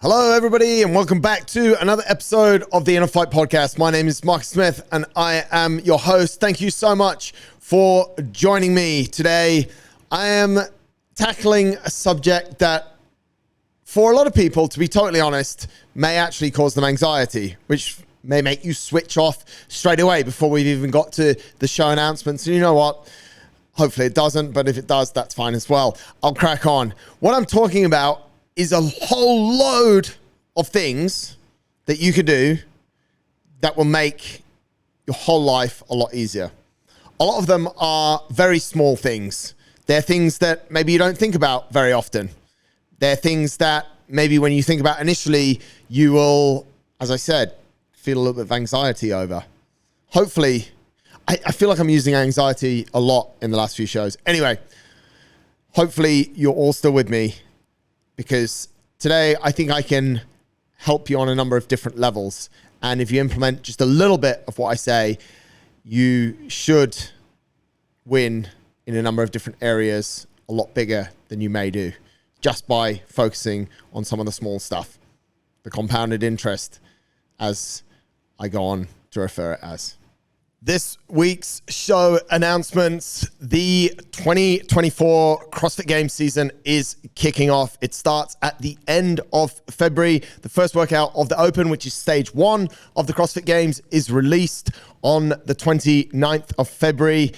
Hello, everybody, and welcome back to another episode of the InnerFight podcast. My name is Mark Smith, and I am your host. Thank you so much for joining me today. I am tackling a subject that, for a lot of people, to be totally honest, may actually cause them anxiety, which may make you switch off straight away before we've even got to the show announcements. And you know what? Hopefully it doesn't, but if it does, that's fine as well. I'll crack on. What I'm talking about is a whole load of things that you could do that will make your whole life a lot easier. A lot of them are very small things. They're things that maybe you don't think about very often. They're things that maybe when you think about initially, you will, as I said, feel a little bit of anxiety over. Hopefully, I feel like I'm using anxiety a lot in the last few shows. Anyway, hopefully you're all still with me, because today I think I can help you on a number of different levels. And if you implement just a little bit of what I say, you should win in a number of different areas a lot bigger than you may do, just by focusing on some of the small stuff, the compounded interest, as I go on to refer it as. This week's show announcements: the 2024 CrossFit Games season is kicking off. It starts at the end of February. The first workout of the Open, which is stage 1 of the CrossFit Games, is released on the 29th of February.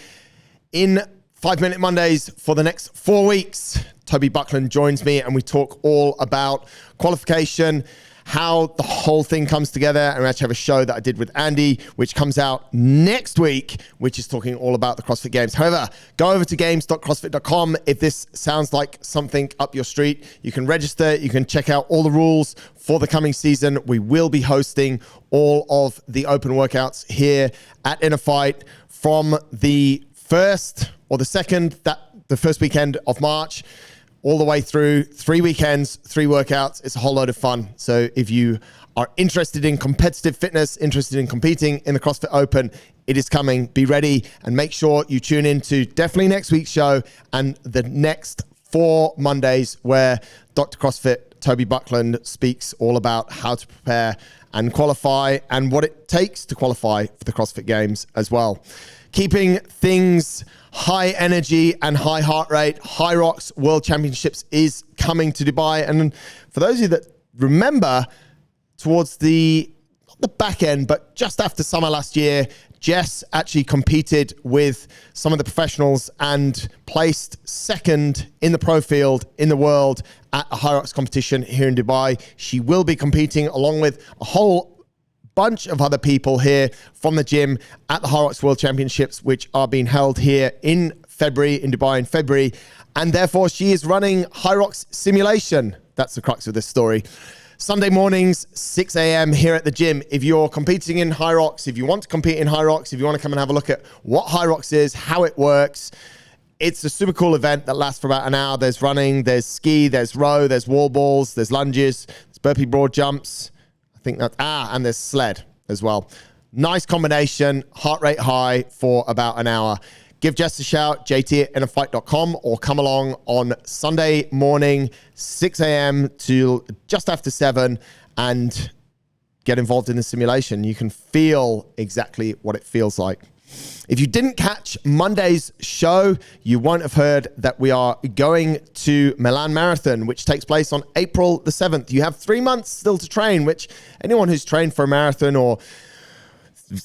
In 5-Minute Mondays for the next 4 weeks, Toby Buckland joins me and we talk all about qualification, how the whole thing comes together. And we actually have a show that I did with Andy, which comes out next week, which is talking all about the CrossFit Games. However, go over to games.crossfit.com if this sounds like something up your street. You can register, you can check out all the rules for the coming season. We will be hosting all of the open workouts here at InnerFight from the first or the second, the first weekend of March, all the way through 3 weekends, 3 workouts. It's a whole load of fun. So if you are interested in competitive fitness, interested in competing in the CrossFit Open, it is coming. Be ready and make sure you tune in to definitely next week's show and the next 4 Mondays where Dr. CrossFit Toby Buckland speaks all about how to prepare and qualify and what it takes to qualify for the CrossFit Games as well. Keeping things high energy and high heart rate, High Rocks World Championships is coming to Dubai. And for those of you that remember, towards not the back end, but just after summer last year, Jess actually competed with some of the professionals and placed second in the pro field in the world at a High Rocks competition here in Dubai. She will be competing along with a whole bunch of other people here from the gym at the High Rocks World Championships, which are being held here in February, in Dubai in February. And therefore she is running High Rocks Simulation. That's the crux of this story. Sunday mornings, 6 a.m. here at the gym. If you're competing in High Rocks, if you want to compete in High Rocks, if you want to come and have a look at what High Rocks is, how it works, it's a super cool event that lasts for about an hour. There's running, there's ski, there's row, there's wall balls, there's lunges, there's burpee broad jumps. And there's sled as well. Nice combination, heart rate high for about an hour. Give Jess a shout, jt@innerfight.com, or come along on Sunday morning, 6 a.m. to just after 7 and get involved in the simulation. You can feel exactly what it feels like. If you didn't catch Monday's show, you won't have heard that we are going to Milan Marathon, which takes place on April the 7th. You have 3 months still to train, which anyone who's trained for a marathon or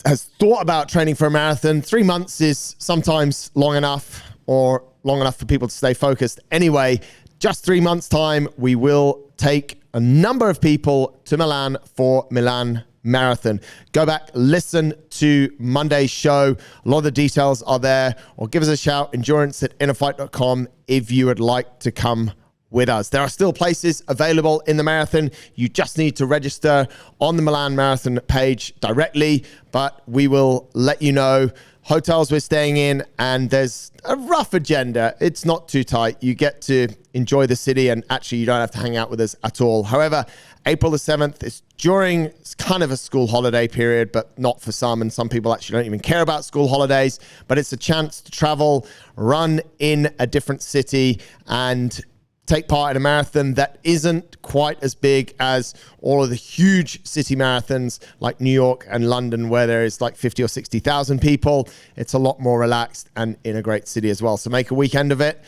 has thought about training for a marathon, 3 months is sometimes long enough, or long enough for people to stay focused. Anyway, just 3 months' time, we will take a number of people to Milan for Milan Marathon. Go back, listen to Monday's show. A lot of the details are there, or give us a shout, endurance@innerfight.com, if you would like to come with us. There are still places available in the marathon. You just need to register on the Milan Marathon page directly, but we will let you know hotels we're staying in, and there's a rough agenda. It's not too tight. You get to enjoy the city, and actually you don't have to hang out with us at all. However, April the 7th is it's kind of a school holiday period, but not for some. And some people actually don't even care about school holidays, but it's a chance to travel, run in a different city, and take part in a marathon that isn't quite as big as all of the huge city marathons like New York and London, where there is like 50 or 60,000 people. It's a lot more relaxed and in a great city as well. So make a weekend of it.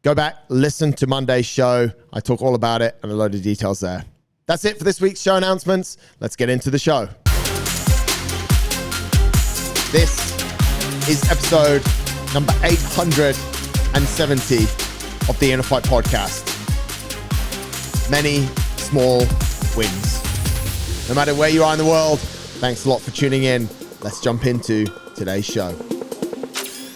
Go back, listen to Monday's show. I talk all about it and a load of details there. That's it for this week's show announcements. Let's get into the show. This is episode number 870 of the InnerFight podcast. Many small wins. No matter where you are in the world, thanks a lot for tuning in. Let's jump into today's show.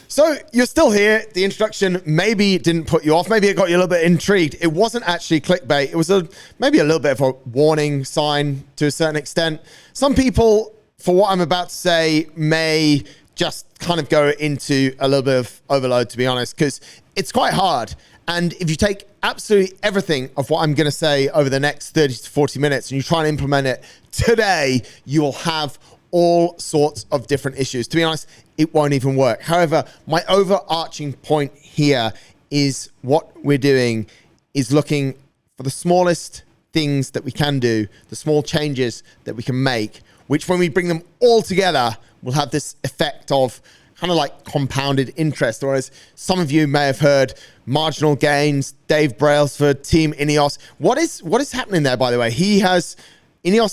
So you're still here. The introduction maybe didn't put you off. Maybe it got you a little bit intrigued. It wasn't actually clickbait. It was maybe a little bit of a warning sign to a certain extent. Some people, for what I'm about to say, may just kind of go into a little bit of overload, to be honest, because it's quite hard. And if you take absolutely everything of what I'm going to say over the next 30 to 40 minutes and you try and implement it today, you will have all sorts of different issues. To be honest, it won't even work. However, my overarching point here is what we're doing is looking for the smallest things that we can do, the small changes that we can make, which when we bring them all together, will have this effect of kind of like compounded interest, or as some of you may have heard, marginal gains. Dave Brailsford, Team Ineos. What is happening there, by the way? Ineos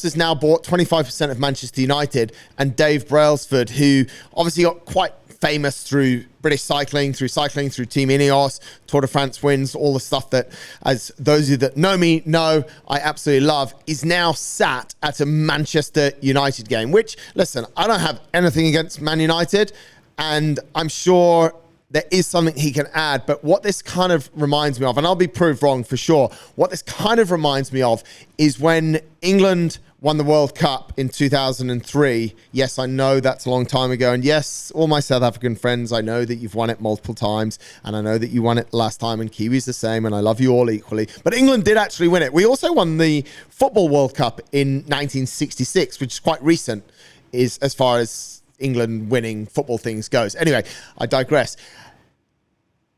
has now bought 25% of Manchester United, and Dave Brailsford, who obviously got quite famous through British cycling, through Team Ineos, Tour de France wins, all the stuff that, as those of you that know me know, I absolutely love, is now sat at a Manchester United game, which, listen, I don't have anything against Man United, and I'm sure there is something he can add, but what this kind of reminds me of, and I'll be proved wrong for sure, what this kind of reminds me of is when England won the World Cup in 2003. Yes, I know that's a long time ago, and yes, all my South African friends, I know that you've won it multiple times, and I know that you won it last time, and Kiwis the same, and I love you all equally, but England did actually win it. We also won the Football World Cup in 1966, which is quite recent, is as far as England winning football things goes. Anyway, I digress.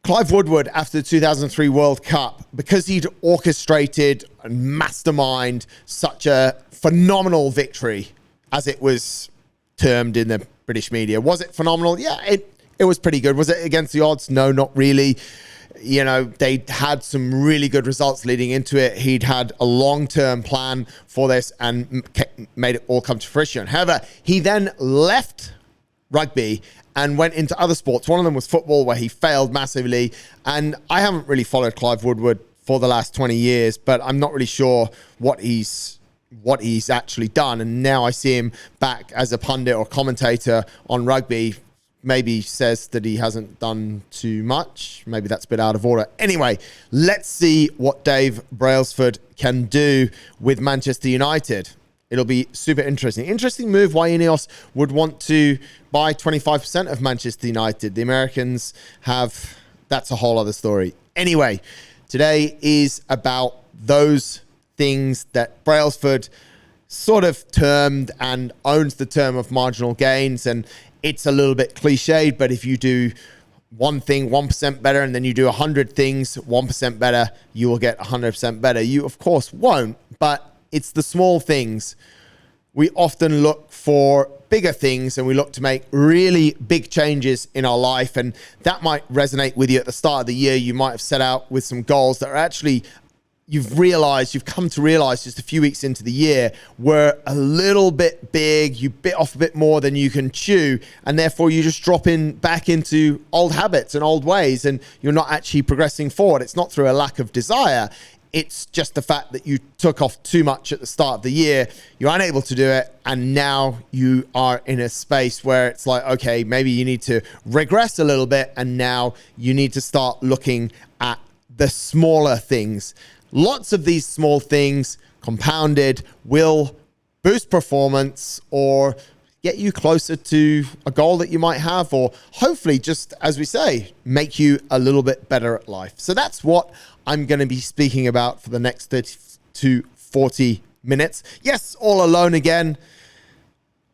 Clive Woodward, after the 2003 World Cup, because he'd orchestrated and masterminded such a phenomenal victory, as it was termed in the British media. Was it phenomenal? Yeah, it was pretty good. Was it against the odds? No, not really. You know, they had some really good results leading into it. He'd had a long-term plan for this and made it all come to fruition. However, he then left rugby and went into other sports. One of them was football, where he failed massively. And I haven't really followed Clive Woodward for the last 20 years, but I'm not really sure what he's actually done. And now I see him back as a pundit or commentator on rugby. Maybe says that he hasn't done too much. Maybe that's a bit out of order. Anyway, let's see what Dave Brailsford can do with Manchester United. It'll be super interesting. Interesting move why Ineos would want to buy 25% of Manchester United. The Americans have, that's a whole other story. Anyway, today is about those things that Brailsford sort of termed and owns the term of marginal gains. And it's a little bit cliched, but if you do one thing 1% better and then you do 100 things 1% better, you will get 100% better. You, of course, won't, but it's the small things. We often look for bigger things and we look to make really big changes in our life. And that might resonate with you at the start of the year. You might have set out with some goals that are actually, you've come to realize just a few weeks into the year were a little bit big. You bit off a bit more than you can chew. And therefore you just drop back into old habits and old ways. And you're not actually progressing forward. It's not through a lack of desire. It's just the fact that you took off too much at the start of the year. You're unable to do it. And now you are in a space where it's like, okay, maybe you need to regress a little bit. And now you need to start looking at the smaller things. Lots of these small things compounded will boost performance or get you closer to a goal that you might have, or hopefully, just as we say, make you a little bit better at life. So that's what I'm going to be speaking about for the next 30 to 40 minutes. Yes, all alone again.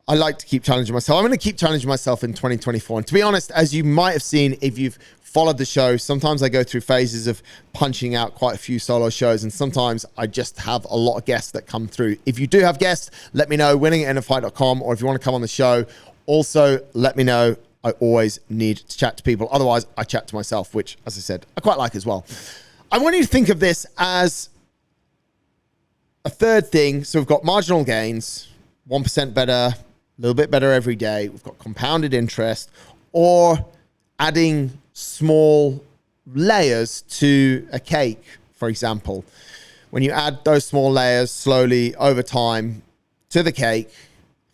I like to keep challenging myself. I'm going to keep challenging myself in 2024. And to be honest, as you might have seen, if you've followed the show, sometimes I go through phases of punching out quite a few solo shows, and sometimes I just have a lot of guests that come through. If you do have guests, let me know, winning@innerfight.com, or if you want to come on the show, also let me know. I always need to chat to people. Otherwise, I chat to myself, which, as I said, I quite like as well. I want you to think of this as a third thing. So we've got marginal gains, 1% better, a little bit better every day. We've got compounded interest, or adding small layers to a cake, for example. When you add those small layers slowly over time to the cake,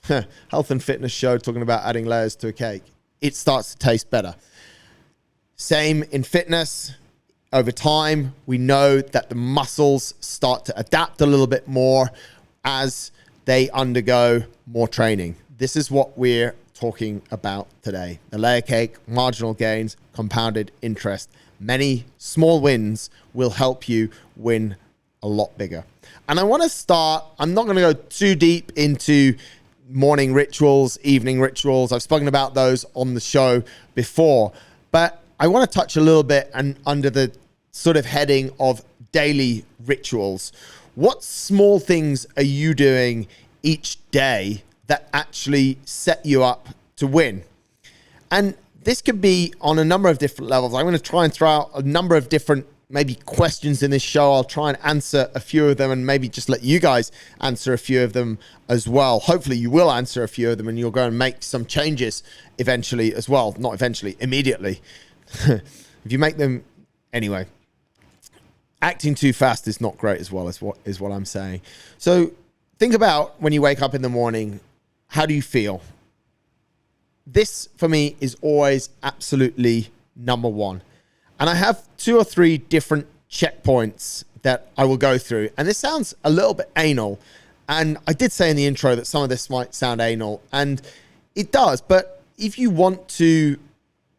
health and fitness show talking about adding layers to a cake, it starts to taste better. Same in fitness. Over time, we know that the muscles start to adapt a little bit more as they undergo more training. This is what we're talking about today. The layer cake, marginal gains, compounded interest. Many small wins will help you win a lot bigger. And I want to start, I'm not going to go too deep into morning rituals, evening rituals. I've spoken about those on the show before, but I want to touch a little bit and under the sort of heading of daily rituals. What small things are you doing each day that actually set you up to win? And this could be on a number of different levels. I'm going to try and throw out a number of different maybe questions in this show. I'll try and answer a few of them and maybe just let you guys answer a few of them as well. Hopefully you will answer a few of them and you'll go and make some changes eventually as well. Not eventually, immediately. If you make them anyway. Acting too fast is not great as well, as what I'm saying. So think about when you wake up in the morning, how do you feel? This for me is always absolutely number one. And I have 2 or 3 different checkpoints that I will go through. And this sounds a little bit anal. And I did say in the intro that some of this might sound anal, and it does. But if you want to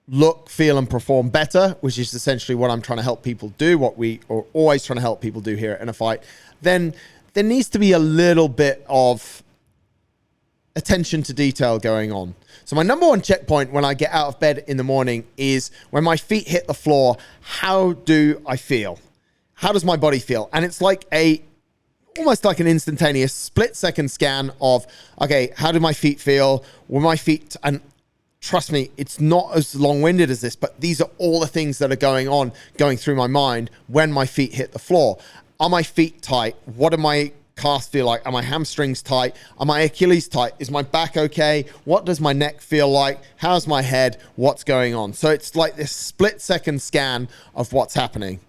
look, feel, and perform better, which is essentially what I'm trying to help people do, what we are always trying to help people do here at InnerFight, then there needs to be a little bit of attention to detail going on. So my number one checkpoint when I get out of bed in the morning is when my feet hit the floor, how do I feel? How does my body feel? And it's like almost like an instantaneous split-second scan of, okay, how do my feet feel? Were my feet, and trust me, it's not as long-winded as this, but these are all the things that are going through my mind when my feet hit the floor. Are my feet tight? What do my calves feel like? Are my hamstrings tight? Are my Achilles tight? Is my back okay? What does my neck feel like? How's my head? What's going on? So it's like this split-second scan of what's happening.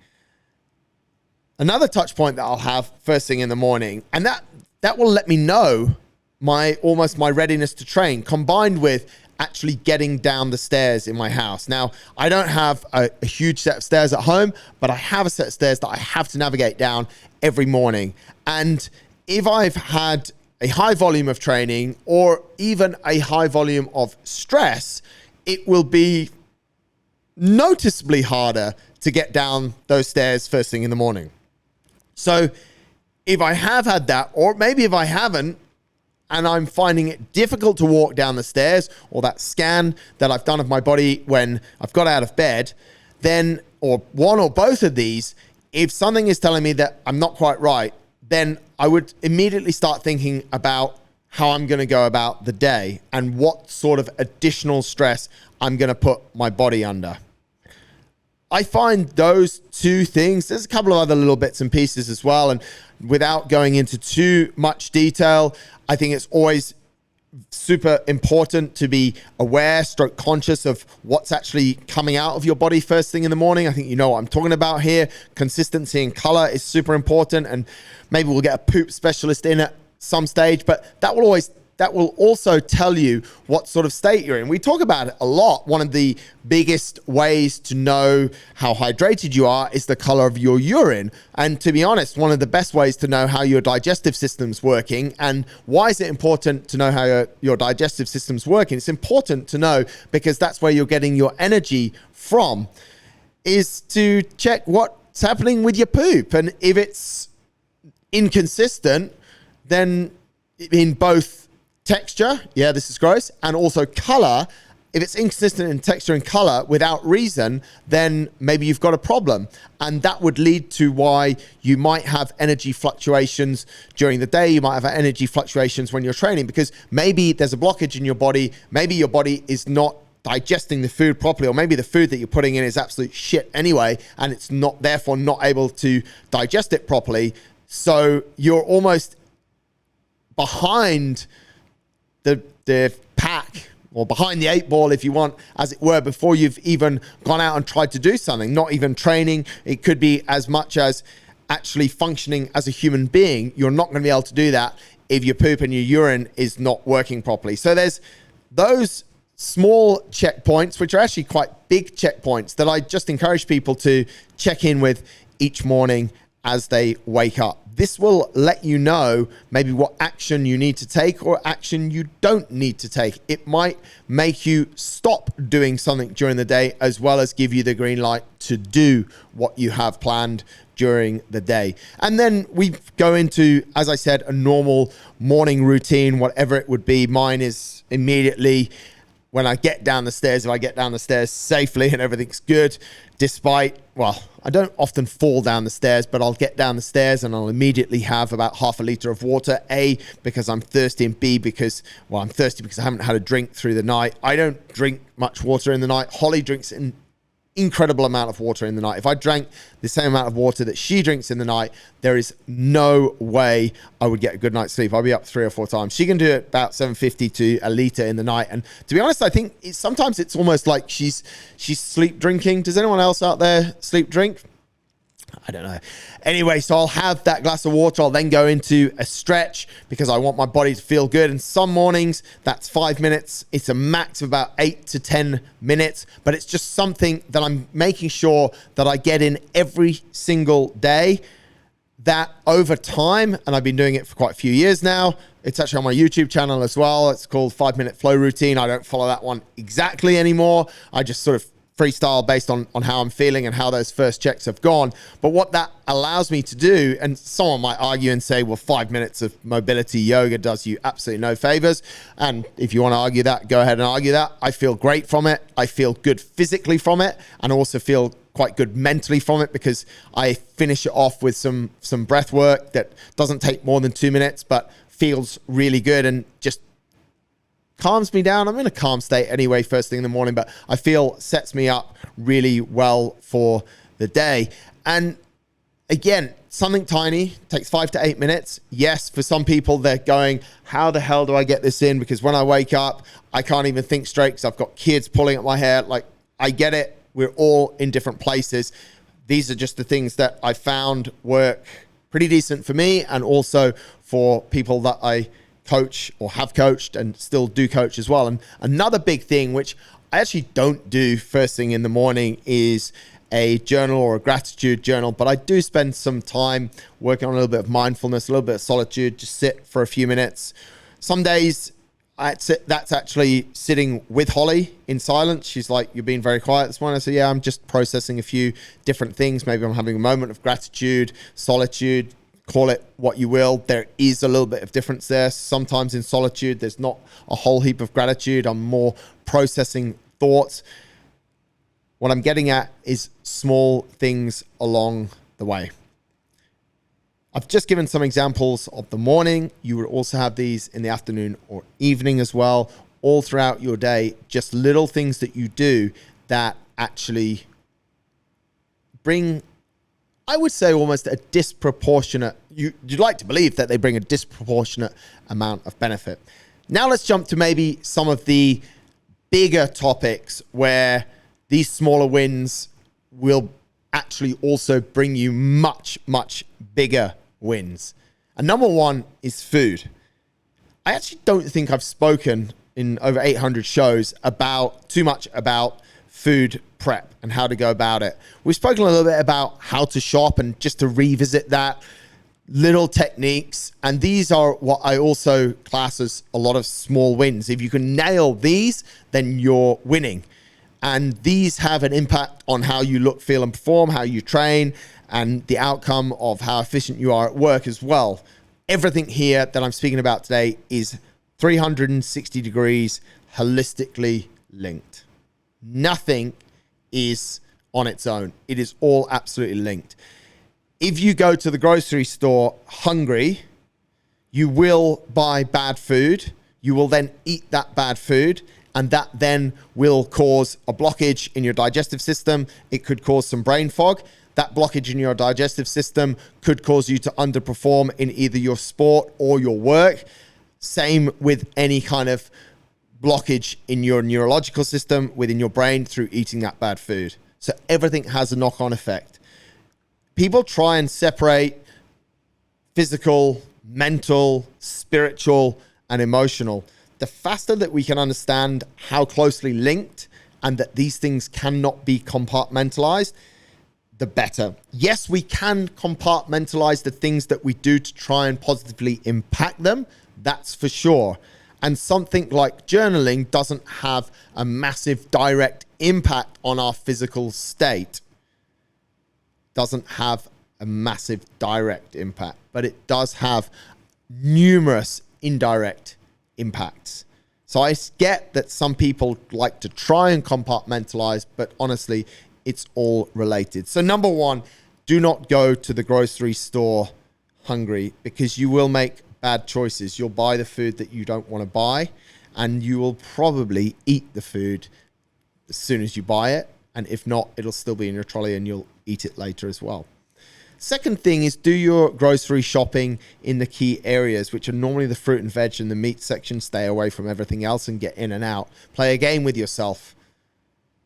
Another touch point that I'll have first thing in the morning, and that will let me know my readiness to train, combined with actually getting down the stairs in my house. Now, I don't have a huge set of stairs at home, but I have a set of stairs that I have to navigate down every morning. And if I've had a high volume of training or even a high volume of stress, it will be noticeably harder to get down those stairs first thing in the morning. So if I have had that, or maybe if I haven't, and I'm finding it difficult to walk down the stairs, or that scan that I've done of my body when I've got out of bed, then, or one or both of these, if something is telling me that I'm not quite right, then I would immediately start thinking about how I'm going to go about the day and what sort of additional stress I'm going to put my body under. I find those 2 things, there's a couple of other little bits and pieces as well, and without going into too much detail, I think it's always super important to be aware, conscious of what's actually coming out of your body first thing in the morning. I think you know what I'm talking about here. Consistency in color is super important, and maybe we'll get a poop specialist in at some stage, but that will also tell you what sort of state you're in. We talk about it a lot. One of the biggest ways to know how hydrated you are is the color of your urine. And to be honest, one of the best ways to know how your digestive system's working, and why is it important to know how your digestive system's working? It's important to know because that's where you're getting your energy from, is to check what's happening with your poop. And if it's inconsistent, then in both texture, yeah, this is gross, and also color. If it's inconsistent in texture and color without reason, then maybe you've got a problem. And that would lead to why you might have energy fluctuations during the day. You might have energy fluctuations when you're training, because maybe there's a blockage in your body. Maybe your body is not digesting the food properly, or maybe the food that you're putting in is absolute shit anyway, and it's not, therefore not able to digest it properly. So you're almost behind the pack, or behind the 8 ball, if you want, as it were, before you've even gone out and tried to do something. Not even training. It could be as much as actually functioning as a human being. You're not going to be able to do that if your poop and your urine is not working properly. So there's those small checkpoints, which are actually quite big checkpoints, that I just encourage people to check in with each morning as they wake up. This will let you know maybe what action you need to take or action you don't need to take. It might make you stop doing something during the day, as well as give you the green light to do what you have planned during the day. And then we go into, as I said, a normal morning routine, whatever it would be. Mine is immediately when I get down the stairs, if I get down the stairs safely and everything's good, despite, well, I don't often fall down the stairs, but I'll get down the stairs and I'll immediately have about half a liter of water. A, because I'm thirsty, and B, because, well, I'm thirsty because I haven't had a drink through the night. I don't drink much water in the night. Holly drinks an incredible amount of water in the night. If I drank the same amount of water that she drinks in the night, there is no way I would get a good night's sleep. I'll be up 3 or 4 times. She can do it about 750 to a liter in the night. And to be honest, I think sometimes it's almost like she's sleep drinking. Does anyone else out there sleep drink? I don't know. Anyway, so I'll have that glass of water. I'll then go into a stretch because I want my body to feel good. And some mornings, that's 5 minutes. It's a max of about 8 to 10 minutes. But it's just something that I'm making sure that I get in every single day. That over time, and I've been doing it for quite a few years now. It's actually on my YouTube channel as well. It's called 5 Minute Flow Routine. I don't follow that one exactly anymore. I just sort of freestyle based on how I'm feeling and how those first checks have gone. But what that allows me to do, and someone might argue and say, well, 5 minutes of mobility yoga does you absolutely no favors. And if you want to argue that, go ahead and argue that. I feel great from it. I feel good physically from it, and also feel quite good mentally from it, because I finish it off with some breath work that doesn't take more than 2 minutes, but feels really good and just calms me down. I'm in a calm state anyway first thing in the morning, but I feel sets me up really well for the day. And again, something tiny, takes 5 to 8 minutes. Yes, for some people, they're going, how the hell do I get this in? Because when I wake up, I can't even think straight because I've got kids pulling at my hair. Like, I get it. We're all in different places. These are just the things that I found work pretty decent for me, and also for people that I coach or have coached and still do coach as well. And another big thing, which I actually don't do first thing in the morning, is a journal or a gratitude journal, but I do spend some time working on a little bit of mindfulness, a little bit of solitude, just sit for a few minutes. Some days that's actually sitting with Holly in silence. She's like, you're being very quiet this morning. I said, yeah, I'm just processing a few different things. Maybe I'm having a moment of gratitude, solitude, call it what you will. There is a little bit of difference there. Sometimes in solitude, there's not a whole heap of gratitude. I'm more processing thoughts. What I'm getting at is small things along the way. I've just given some examples of the morning. You would also have these in the afternoon or evening as well, all throughout your day. Just little things that you do that actually bring, I would say, almost a disproportionate, you'd like to believe that they bring a disproportionate amount of benefit. Now let's jump to maybe some of the bigger topics where these smaller wins will actually also bring you much, much bigger wins. And number one is food. I actually don't think I've spoken in over 800 shows too much about food prep and how to go about it. We've spoken a little bit about how to shop, and just to revisit that, little techniques. And these are what I also class as a lot of small wins. If you can nail these, then you're winning. And these have an impact on how you look, feel, and perform, how you train, and the outcome of how efficient you are at work as well. Everything here that I'm speaking about today is 360 degrees holistically linked. Nothing is on its own. It is all absolutely linked. If you go to the grocery store hungry, you will buy bad food. You will then eat that bad food, and that then will cause a blockage in your digestive system. It could cause some brain fog. That blockage in your digestive system could cause you to underperform in either your sport or your work. Same with any kind of blockage in your neurological system within your brain through eating that bad food. So everything has a knock-on effect. People try and separate physical, mental, spiritual, and emotional. The faster that we can understand how closely linked and that these things cannot be compartmentalized, the better. Yes, we can compartmentalize the things that we do to try and positively impact them. That's for sure. And something like journaling doesn't have a massive direct impact on our physical state. Doesn't have a massive direct impact, but it does have numerous indirect impacts. So I get that some people like to try and compartmentalize, but honestly, it's all related. So number one, do not go to the grocery store hungry, because you will make bad choices. You'll buy the food that you don't want to buy, and you will probably eat the food as soon as you buy it. And if not, it'll still be in your trolley and you'll eat it later as well. Second thing is, do your grocery shopping in the key areas, which are normally the fruit and veg and the meat section. Stay away from everything else and get in and out. Play a game with yourself.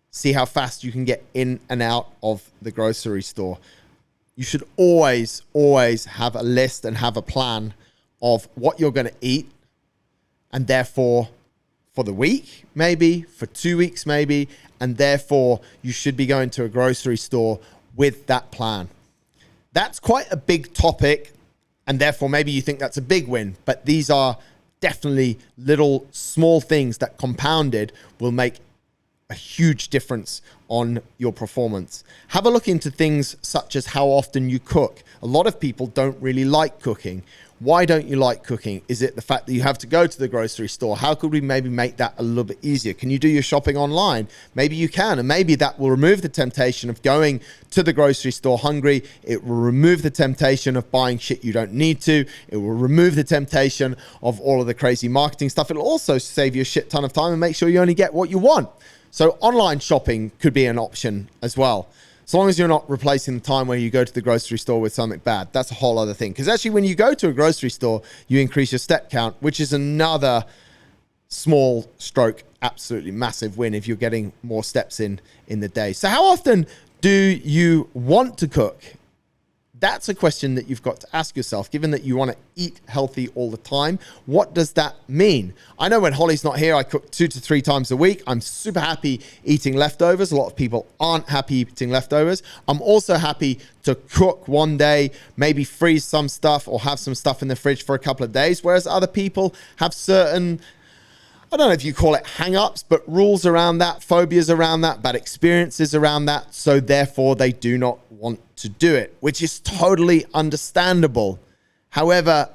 See how fast you can get in and out of the grocery store. You should always have a list and have a plan of what you're going to eat, and therefore for the week, maybe for 2 weeks, maybe, and therefore you should be going to a grocery store with that plan. That's quite a big topic, and therefore maybe you think that's a big win, but these are definitely little small things that compounded will make a huge difference on your performance. Have a look into things such as how often you cook. A lot of people don't really like cooking. Why don't you like cooking? Is it the fact that you have to go to the grocery store? How could we maybe make that a little bit easier? Can you do your shopping online? Maybe you can, and maybe that will remove the temptation of going to the grocery store hungry. It will remove the temptation of buying shit you don't need to. It will remove the temptation of all of the crazy marketing stuff. It'll also save you a shit ton of time and make sure you only get what you want. So online shopping could be an option as well. As long as you're not replacing the time where you go to the grocery store with something bad. That's a whole other thing. Because actually when you go to a grocery store, you increase your step count, which is another small stroke, absolutely massive win if you're getting more steps in the day. So how often do you want to cook? That's a question that you've got to ask yourself, given that you want to eat healthy all the time. What does that mean? I know when Holly's not here, I cook 2 to 3 times a week. I'm super happy eating leftovers. A lot of people aren't happy eating leftovers. I'm also happy to cook one day, maybe freeze some stuff or have some stuff in the fridge for a couple of days, whereas other people have certain, I don't know if you call it hang-ups, but rules around that, phobias around that, bad experiences around that. So therefore they do not want to do it, which is totally understandable. However,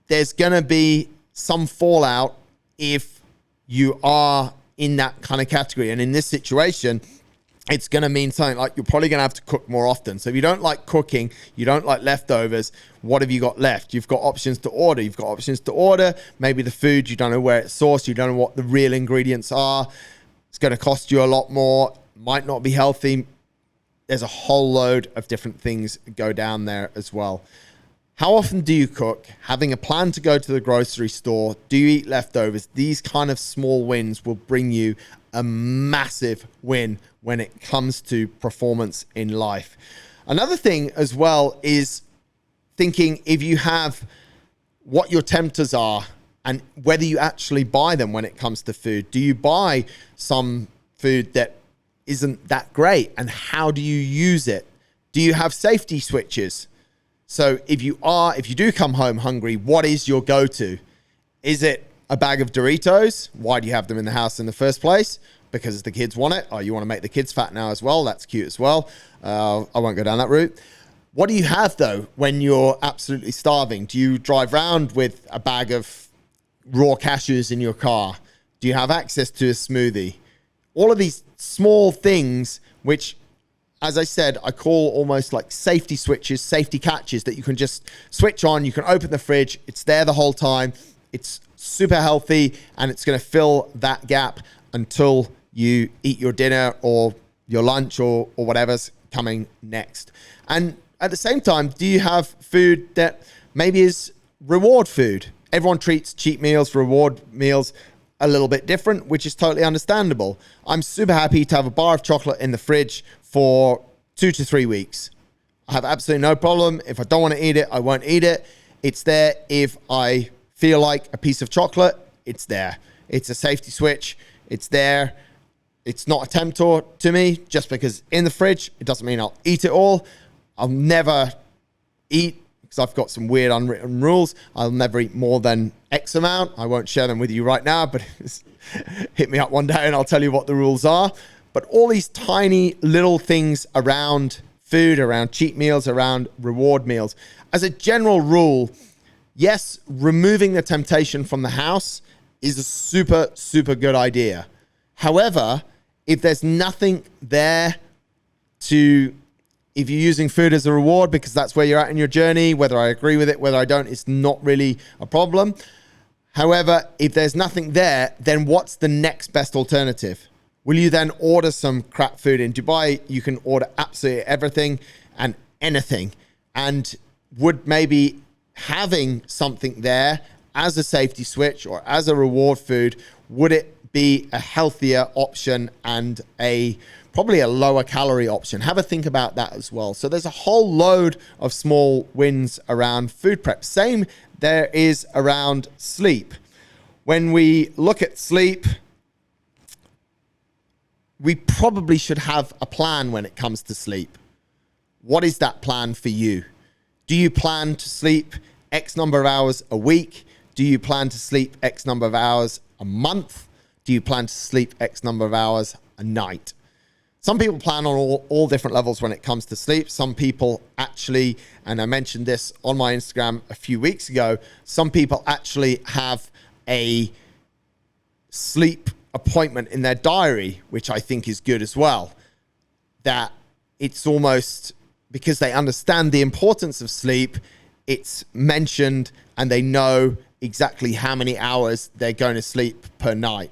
there's going to be some fallout if you are in that kind of category. And in this situation, it's going to mean something like you're probably going to have to cook more often. So if you don't like cooking, you don't like leftovers, what have you got left? You've got options to order. You've got options to order. Maybe the food, you don't know where it's sourced. You don't know what the real ingredients are. It's going to cost you a lot more. Might not be healthy. There's a whole load of different things go down there as well. How often do you cook? Having a plan to go to the grocery store? Do you eat leftovers? These kind of small wins will bring you a massive win when it comes to performance in life. Another thing as well is thinking if you have what your tempters are and whether you actually buy them when it comes to food. Do you buy some food that isn't that great, and how do you use it? Do you have safety switches? So if you do come home hungry, what is your go-to? Is it a bag of Doritos? Why do you have them in the house in the first place? Because the kids want it. Oh, you want to make the kids fat now as well? That's cute as well. I won't go down that route. What do you have though when you're absolutely starving? Do you drive around with a bag of raw cashews in your car? Do you have access to a smoothie? All of these small things, which, as I said, I call almost like safety switches, safety catches that you can just switch on. You can open the fridge. It's there the whole time. It's super healthy, and it's going to fill that gap until you eat your dinner or your lunch or whatever's coming next. And at the same time, do you have food that maybe is reward food? Everyone treats cheat meals, reward meals a little bit different, which is totally understandable. I'm super happy to have a bar of chocolate in the fridge for 2 to 3 weeks. I have absolutely no problem. If I don't want to eat it, I won't eat it. It's there. If I feel like a piece of chocolate, it's there. It's a safety switch. It's there. It's not a tempter to me. Just because in the fridge, it doesn't mean I'll eat it all. I'll never eat, because I've got some weird unwritten rules. I'll never eat more than X amount. I won't share them with you right now, but hit me up one day and I'll tell you what the rules are. But all these tiny little things around food, around cheat meals, around reward meals. As a general rule, yes, removing the temptation from the house is a super, super good idea. However, if there's nothing there if you're using food as a reward because that's where you're at in your journey, whether I agree with it, whether I don't, it's not really a problem. However, if there's nothing there, then what's the next best alternative? Will you then order some crap food? In Dubai, you can order absolutely everything and anything. And would maybe having something there as a safety switch or as a reward food, would it be a healthier option and probably a lower calorie option? Have a think about that as well. So there's a whole load of small wins around food prep. Same there is around sleep. When we look at sleep, we probably should have a plan when it comes to sleep. What is that plan for you? Do you plan to sleep X number of hours a week? Do you plan to sleep X number of hours a month? Do you plan to sleep X number of hours a night? Some people plan on all different levels when it comes to sleep. Some people actually, and I mentioned this on my Instagram a few weeks ago, some people actually have a sleep appointment in their diary, which I think is good as well. That it's almost because they understand the importance of sleep, it's mentioned and they know exactly how many hours they're going to sleep per night,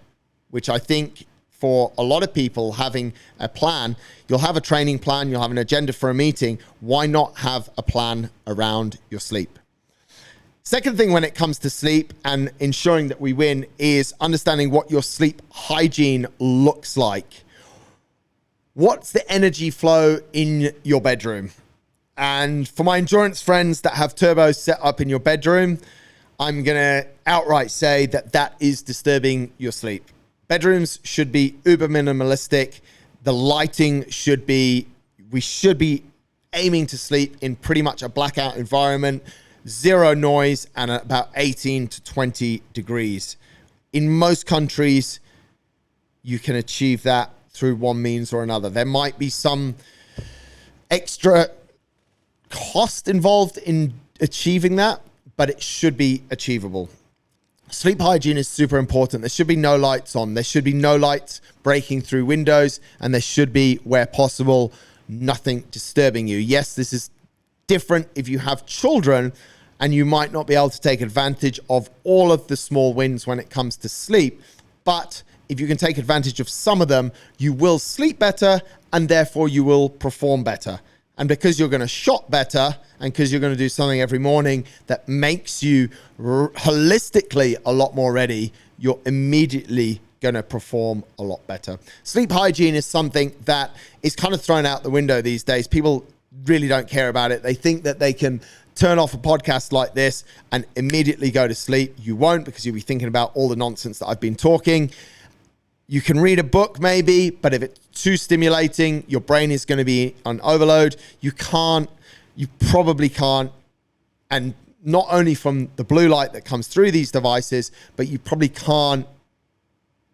which I think for a lot of people, having a plan, you'll have a training plan, you'll have an agenda for a meeting. Why not have a plan around your sleep? Second thing when it comes to sleep and ensuring that we win is understanding what your sleep hygiene looks like. What's the energy flow in your bedroom? And for my endurance friends that have turbos set up in your bedroom, I'm going to outright say that that is disturbing your sleep. Bedrooms should be uber minimalistic. The lighting we should be aiming to sleep in pretty much a blackout environment, zero noise, and about 18 to 20 degrees. In most countries, you can achieve that through one means or another. There might be some extra cost involved in achieving that, but it should be achievable. Sleep hygiene is super important. There should be no lights on. There should be no lights breaking through windows, and there should be, where possible, nothing disturbing you. Yes, this is different if you have children, and you might not be able to take advantage of all of the small wins when it comes to sleep. But if you can take advantage of some of them, you will sleep better, and therefore you will perform better. And because you're going to shop better and because you're going to do something every morning that makes you holistically a lot more ready, you're immediately going to perform a lot better. Sleep hygiene is something that is kind of thrown out the window these days. People really don't care about it. They think that they can turn off a podcast like this and immediately go to sleep. You won't, because you'll be thinking about all the nonsense that I've been talking. You can read a book maybe, but if it's too stimulating, your brain is going to be on overload. You probably can't. And not only from the blue light that comes through these devices, but you probably can't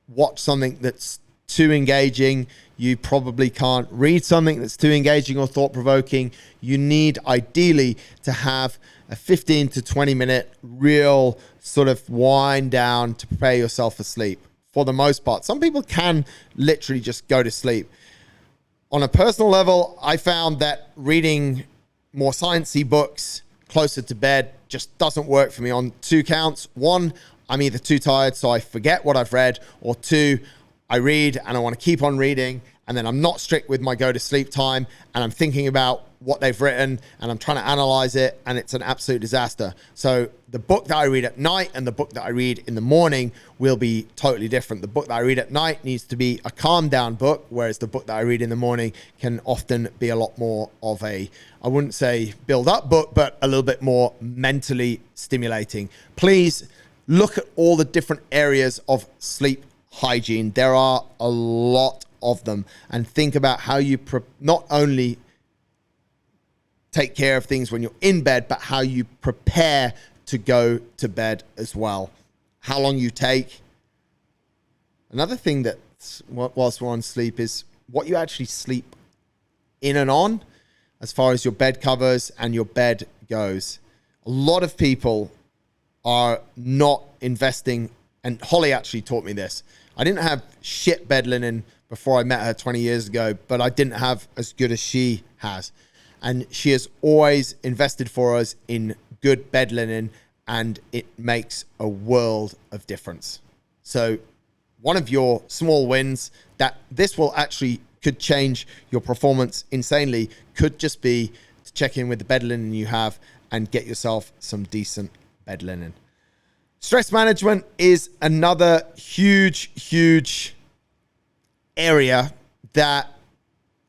watch something that's too engaging. You probably can't read something that's too engaging or thought-provoking. You need ideally to have a 15 to 20 minute real sort of wind down to prepare yourself for sleep for the most part. Some people can literally just go to sleep. On a personal level, I found that reading more sciencey books closer to bed just doesn't work for me on two counts. One, I'm either too tired so I forget what I've read, or two, I read and I want to keep on reading, and then I'm not strict with my go to sleep time, and I'm thinking about what they've written and I'm trying to analyze it, and it's an absolute disaster. So the book that I read at night and the book that I read in the morning will be totally different. The book that I read at night needs to be a calm down book, whereas the book that I read in the morning can often be a lot more of a, I wouldn't say build up book, but a little bit more mentally stimulating. Please look at all the different areas of sleep hygiene. There are a lot of them, and think about how you not only take care of things when you're in bed, but how you prepare to go to bed as well. How long you take. Another thing that whilst we're on sleep is what you actually sleep in and on as far as your bed covers and your bed goes. A lot of people are not investing, and Holly actually taught me this. I didn't have shit bed linen before I met her 20 years ago, but I didn't have as good as she has. And she has always invested for us in good bed linen, and it makes a world of difference. So one of your small wins that this will actually could change your performance insanely could just be to check in with the bed linen you have and get yourself some decent bed linen. Stress management is another huge area that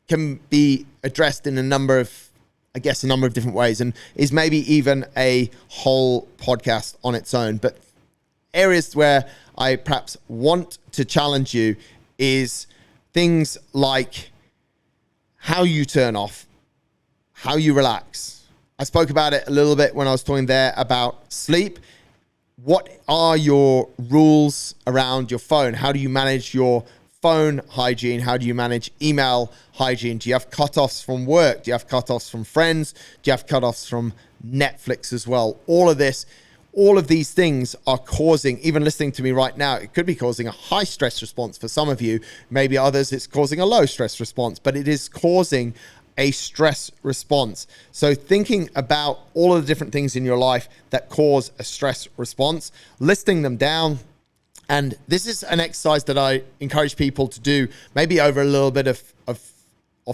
can be addressed in a number of different ways, and is maybe even a whole podcast on its own. But areas where I perhaps want to challenge you is things like how you turn off, how you relax. I spoke about it a little bit when I was talking there about sleep. What are your rules around your phone? How do you manage your phone hygiene? How do you manage email hygiene? Do you have cutoffs from work? Do you have cutoffs from friends? Do you have cutoffs from Netflix as well? All of these things are causing, even listening to me right now, it could be causing a high stress response for some of you. Maybe others, it's causing a low stress response, but it is causing a stress response. So thinking about all of the different things in your life that cause a stress response, listing them down. And this is an exercise that I encourage people to do maybe over a little bit of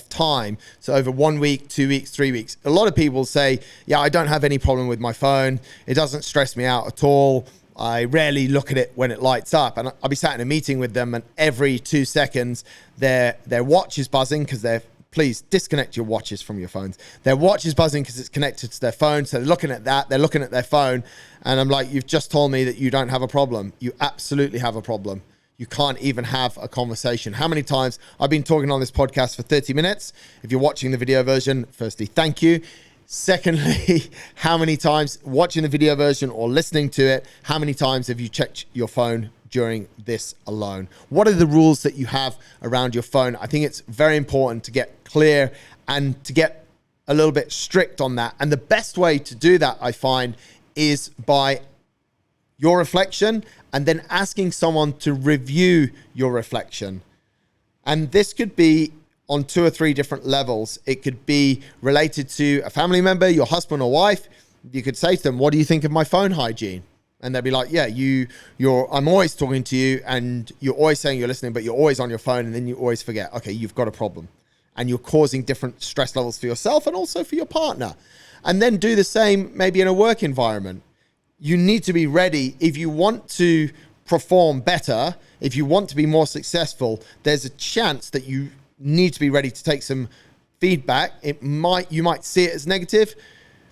time. So over 1 week, 2 weeks, 3 weeks. A lot of people say, yeah, I don't have any problem with my phone. It doesn't stress me out at all. I rarely look at it when it lights up. And I'll be sat in a meeting with them, and every 2 seconds their watch is buzzing because please disconnect your watches from your phones. Their watch is buzzing because it's connected to their phone. So they're looking at that. They're looking at their phone. And I'm like, you've just told me that you don't have a problem. You absolutely have a problem. You can't even have a conversation. How many times I've been talking on this podcast for 30 minutes. If you're watching the video version, firstly, thank you. Secondly, how many times watching the video version or listening to it, how many times have you checked your phone during this alone? What are the rules that you have around your phone? I think it's very important to get clear and to get a little bit strict on that. And the best way to do that, I find, is by your reflection and then asking someone to review your reflection. And this could be on 2 or 3 different levels. It could be related to a family member, your husband or wife. You could say to them, what do you think of my phone hygiene? And they'll be like, yeah, I'm always talking to you and you're always saying you're listening, but you're always on your phone, and then you always forget. Okay, you've got a problem. And you're causing different stress levels for yourself and also for your partner. And then do the same maybe in a work environment. You need to be ready. If you want to perform better, if you want to be more successful, there's a chance that you need to be ready to take some feedback. You might see it as negative,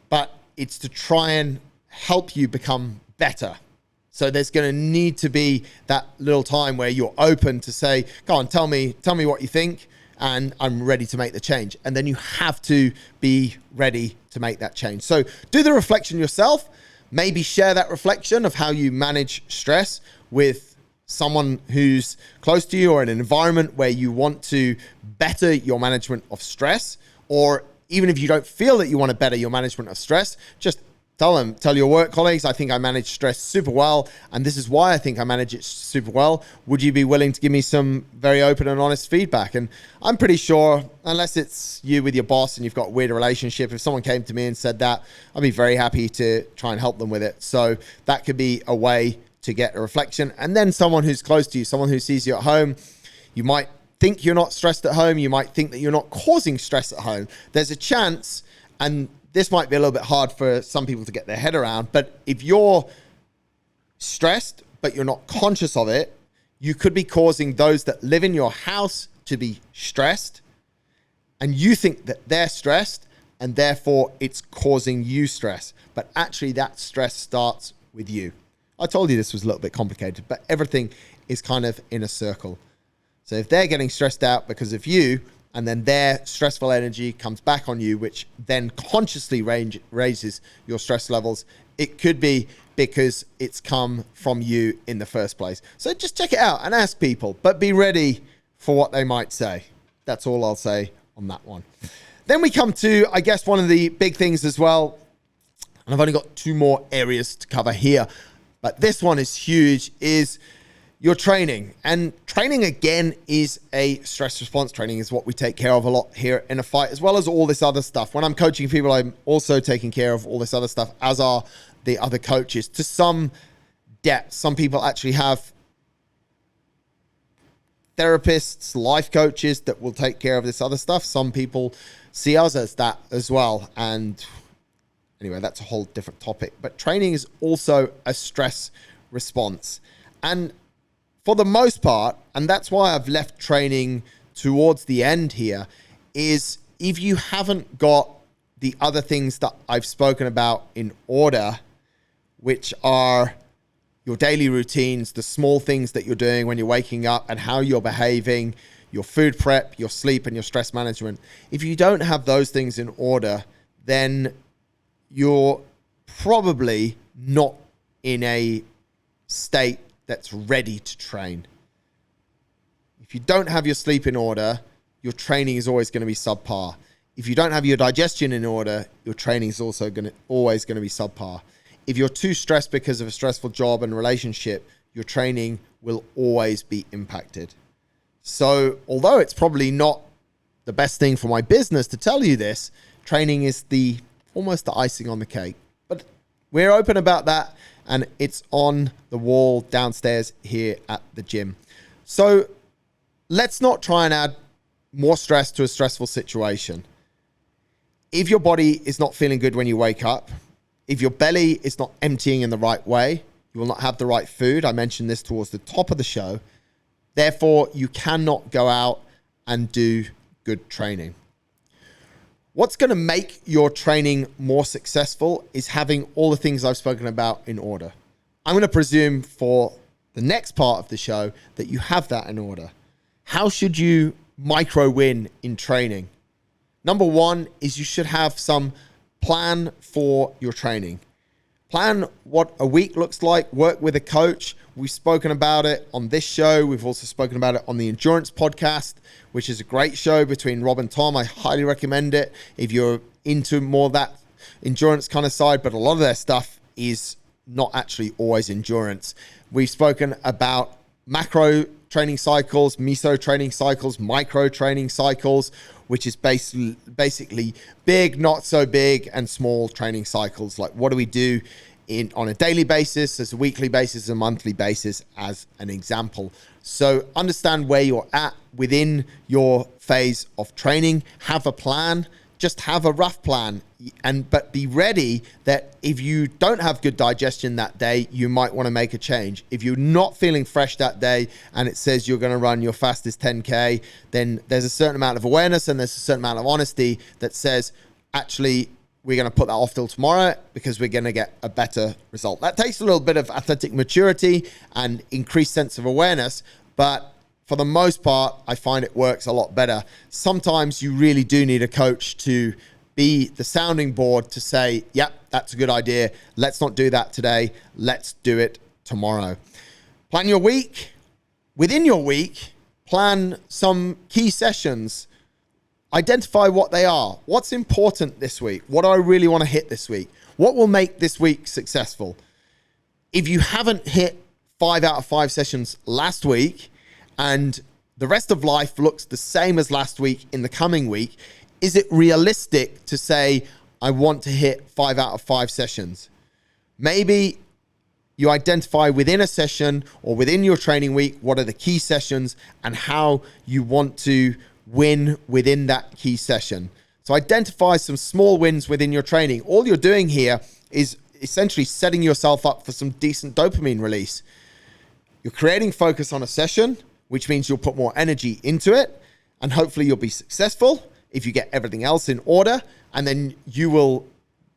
but it's to try and help you become better. So there's going to need to be that little time where you're open to say, go on, tell me what you think, and I'm ready to make the change. And then you have to be ready to make that change. So do the reflection yourself. Maybe share that reflection of how you manage stress with someone who's close to you or in an environment where you want to better your management of stress, or even if you don't feel that you want to better your management of stress, just tell your work colleagues, I think I manage stress super well, and this is why I think I manage it super well. Would you be willing to give me some very open and honest feedback? And I'm pretty sure, unless it's you with your boss and you've got a weird relationship, if someone came to me and said that, I'd be very happy to try and help them with it. So that could be a way to get a reflection. And then someone who's close to you, someone who sees you at home, you might think you're not stressed at home. You might think that you're not causing stress at home. There's a chance, and this might be a little bit hard for some people to get their head around, but if you're stressed, but you're not conscious of it, you could be causing those that live in your house to be stressed, and you think that they're stressed, and therefore it's causing you stress. But actually that stress starts with you. I told you this was a little bit complicated, but everything is kind of in a circle. So if they're getting stressed out because of you, and then their stressful energy comes back on you, which then consciously raises your stress levels, it could be because it's come from you in the first place. So just check it out and ask people, but be ready for what they might say. That's all I'll say on that one. Then we come to, I guess, one of the big things as well, and I've only got 2 more areas to cover here, but this one is huge, is your training. And training, again, is a stress response. Training is what we take care of a lot here in InnerFight, as well as all this other stuff. When I'm coaching people, I'm also taking care of all this other stuff, as are the other coaches, to some depth. Some people actually have therapists, life coaches that will take care of this other stuff. Some people see us as that as well. And anyway, that's a whole different topic. But training is also a stress response. And for the most part, and that's why I've left training towards the end here, is if you haven't got the other things that I've spoken about in order, which are your daily routines, the small things that you're doing when you're waking up and how you're behaving, your food prep, your sleep, and your stress management. If you don't have those things in order, then you're probably not in a state that's ready to train. If you don't have your sleep in order, your training is always going to be subpar. If you don't have your digestion in order, your training is also always going to be subpar. If you're too stressed because of a stressful job and relationship, your training will always be impacted. So although it's probably not the best thing for my business to tell you this, training is almost the icing on the cake. But we're open about that, and it's on the wall downstairs here at the gym. So let's not try and add more stress to a stressful situation. If your body is not feeling good when you wake up, if your belly is not emptying in the right way, you will not have the right food. I mentioned this towards the top of the show. Therefore, you cannot go out and do good training. What's going to make your training more successful is having all the things I've spoken about in order. I'm going to presume for the next part of the show that you have that in order. How should you micro win in training? Number 1 is you should have some plan for your training. Plan what a week looks like. Work with a coach. We've spoken about it on this show. We've also spoken about it on the Endurance podcast, which is a great show between Rob and Tom. I highly recommend it if you're into more that endurance kind of side, but a lot of their stuff is not actually always endurance. We've spoken about macro training cycles, meso training cycles, micro training cycles, which is basically big, not so big, and small training cycles. Like, what do we do on a daily basis, as a weekly basis, a monthly basis, as an example. So understand where you're at within your phase of training. Have a plan. Just have a rough plan, but be ready that if you don't have good digestion that day, you might want to make a change. If you're not feeling fresh that day and it says you're going to run your fastest 10K, then there's a certain amount of awareness and there's a certain amount of honesty that says, actually, we're going to put that off till tomorrow because we're going to get a better result. That takes a little bit of athletic maturity and increased sense of awareness, but for the most part, I find it works a lot better. Sometimes you really do need a coach to be the sounding board to say, yep, that's a good idea. Let's not do that today. Let's do it tomorrow. Plan your week. within your week, plan some key sessions. Identify what they are. What's important this week? What do I really want to hit this week? What will make this week successful? If you haven't hit 5 out of 5 sessions last week and the rest of life looks the same as last week in the coming week, is it realistic to say, I want to hit 5 out of 5 sessions? Maybe you identify within a session or within your training week, what are the key sessions and how you want to win within that key session. So identify some small wins within your training. All you're doing here is essentially setting yourself up for some decent dopamine release. You're creating focus on a session, which means you'll put more energy into it, and hopefully you'll be successful if you get everything else in order. And then you will,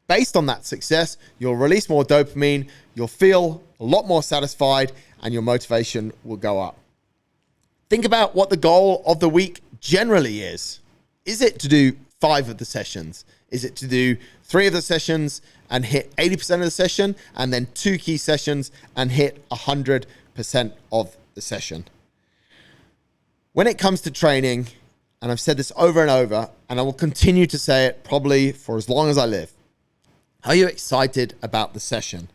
based on that success, you'll release more dopamine, you'll feel a lot more satisfied, and your motivation will go up. Think about what the goal of the week generally is. Is it to do 5 of the sessions? Is it to do 3 of the sessions and hit 80% of the session, and then 2 key sessions and hit 100% of the session? When it comes to training, and I've said this over and over, and I will continue to say it probably for as long as I live, are you excited about the session?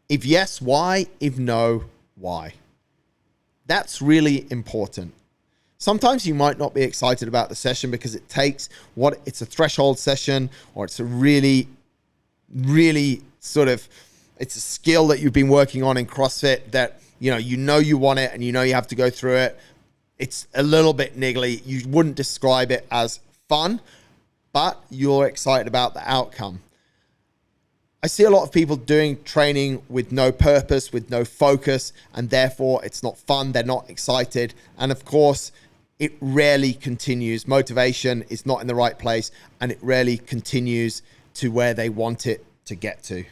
If yes, why? If no, why? That's really important. Sometimes you might not be excited about the session because it's a threshold session, or it's a really it's a skill that you've been working on in CrossFit that you want it and you have to go through it. It's a little bit niggly. You wouldn't describe it as fun, but you're excited about the outcome. I see a lot of people doing training with no purpose, with no focus, and therefore it's not fun. They're not excited. And of course, it rarely continues. Motivation is not in the right place, and it rarely continues to where they want it to get to.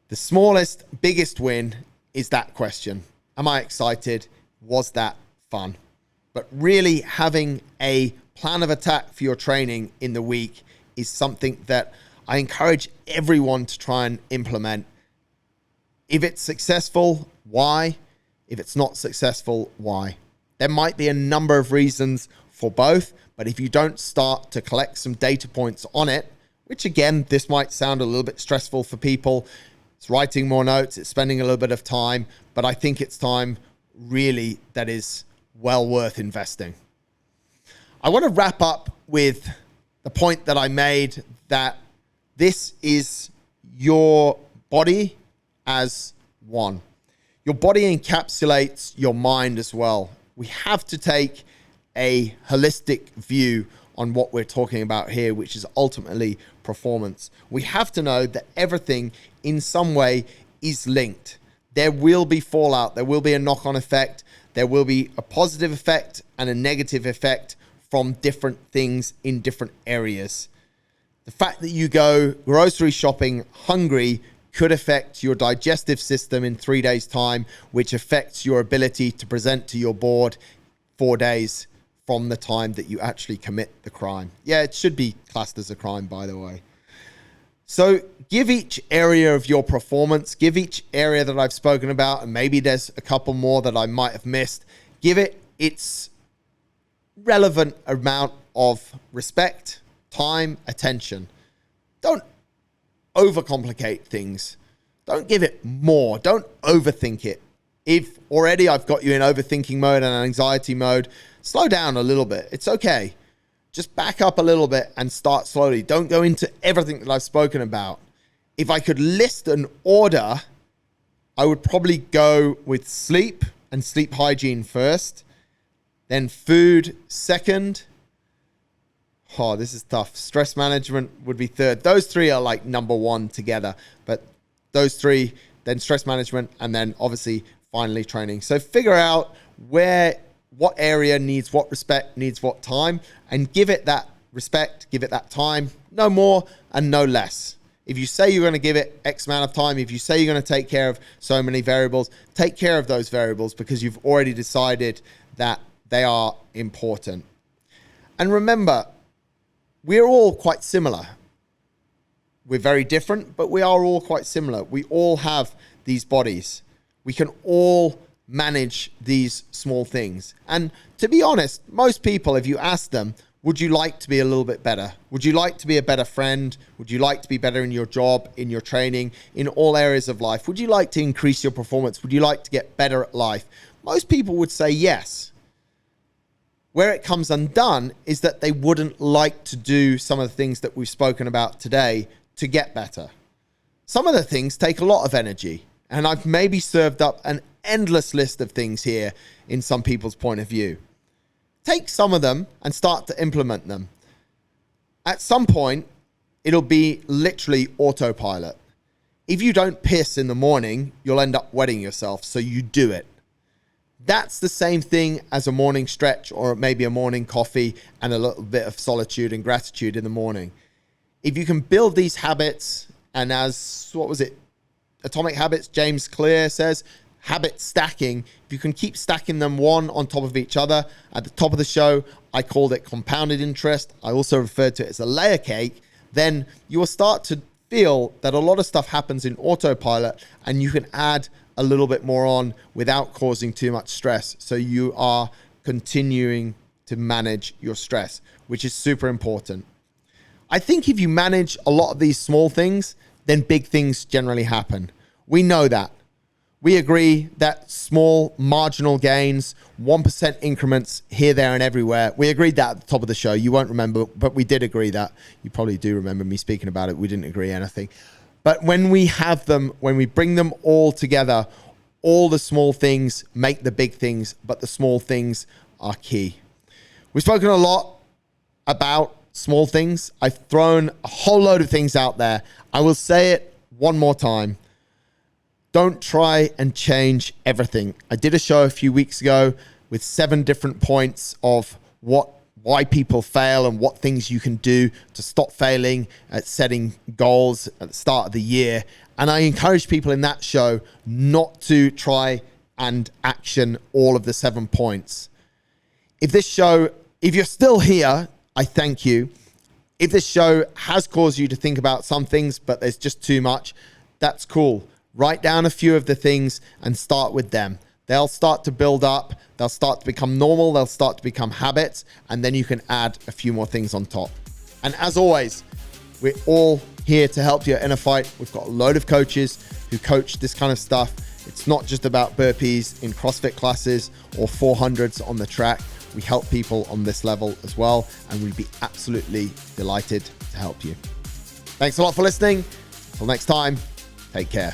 The smallest, biggest win is that question. Am I excited? Was that fun? But really having a plan of attack for your training in the week is something that I encourage everyone to try and implement. If it's successful, why? If it's not successful, why? There might be a number of reasons for both, but if you don't start to collect some data points on it, which again, this might sound a little bit stressful for people, it's writing more notes, it's spending a little bit of time, but I think it's time really that is well worth investing. I want to wrap up with the point that I made, that this is your body as one. Your body encapsulates your mind as well. We have to take a holistic view on what we're talking about here, which is ultimately performance. We have to know that everything in some way is linked. There will be fallout. There will be a knock-on effect. There will be a positive effect and a negative effect from different things in different areas. The fact that you go grocery shopping hungry could affect your digestive system in 3 days' time, which affects your ability to present to your board 4 days from the time that you actually commit the crime. Yeah, it should be classed as a crime, by the way. So give each area of your performance, give each area that I've spoken about, and maybe there's a couple more that I might have missed, give it its relevant amount of respect, time, attention. Don't overcomplicate things. Don't give it more. Don't overthink it. If already I've got you in overthinking mode and anxiety mode, slow down a little bit. It's okay. Just back up a little bit and start slowly. Don't go into everything that I've spoken about. If I could list an order, I would probably go with sleep and sleep hygiene first, then food second. Oh, this is tough. Stress management would be third. Those 3 are like number 1 together, but those 3, then stress management, and then obviously finally training. So figure out what area needs what respect, needs what time, and give it that respect, give it that time, no more and no less. If you say you're going to give it X amount of time, if you say you're going to take care of so many variables, take care of those variables because you've already decided that they are important. And remember, we're all quite similar. We're very different, but we are all quite similar. We all have these bodies. We can all manage these small things. And to be honest, most people, if you ask them, would you like to be a little bit better? Would you like to be a better friend? Would you like to be better in your job, in your training, in all areas of life? Would you like to increase your performance? Would you like to get better at life? Most people would say yes. Where it comes undone is that they wouldn't like to do some of the things that we've spoken about today to get better. Some of the things take a lot of energy, and I've maybe served up an endless list of things here in some people's point of view. Take some of them and start to implement them. At some point, it'll be literally autopilot. If you don't piss in the morning, you'll end up wetting yourself, so you do it. That's the same thing as a morning stretch or maybe a morning coffee and a little bit of solitude and gratitude in the morning. If you can build these habits, and as, Atomic Habits, James Clear says, habit stacking, if you can keep stacking them one on top of each other. At the top of the show, I called it compounded interest. I also referred to it as a layer cake. Then you will start to feel that a lot of stuff happens in autopilot, and you can add a little bit more on without causing too much stress. So you are continuing to manage your stress, which is super important. I think if you manage a lot of these small things, then big things generally happen. We know that. We agree that small marginal gains, 1% increments here, there, and everywhere. We agreed that at the top of the show. You won't remember, but we did agree that. You probably do remember me speaking about it. We didn't agree anything. But when we have them, when we bring them all together, all the small things make the big things, but the small things are key. We've spoken a lot about small things. I've thrown a whole load of things out there. I will say it one more time. Don't try and change everything. I did a show a few weeks ago with 7 different points of why people fail and what things you can do to stop failing at setting goals at the start of the year. And I encourage people in that show not to try and action all of the 7 points. If you're still here, I thank you. If this show has caused you to think about some things, but there's just too much, that's cool. Write down a few of the things and start with them. They'll start to build up. They'll start to become normal. They'll start to become habits. And then you can add a few more things on top. And as always, we're all here to help you at InnerFight. We've got a load of coaches who coach this kind of stuff. It's not just about burpees in CrossFit classes or 400s on the track. We help people on this level as well. And we'd be absolutely delighted to help you. Thanks a lot for listening. Until next time, take care.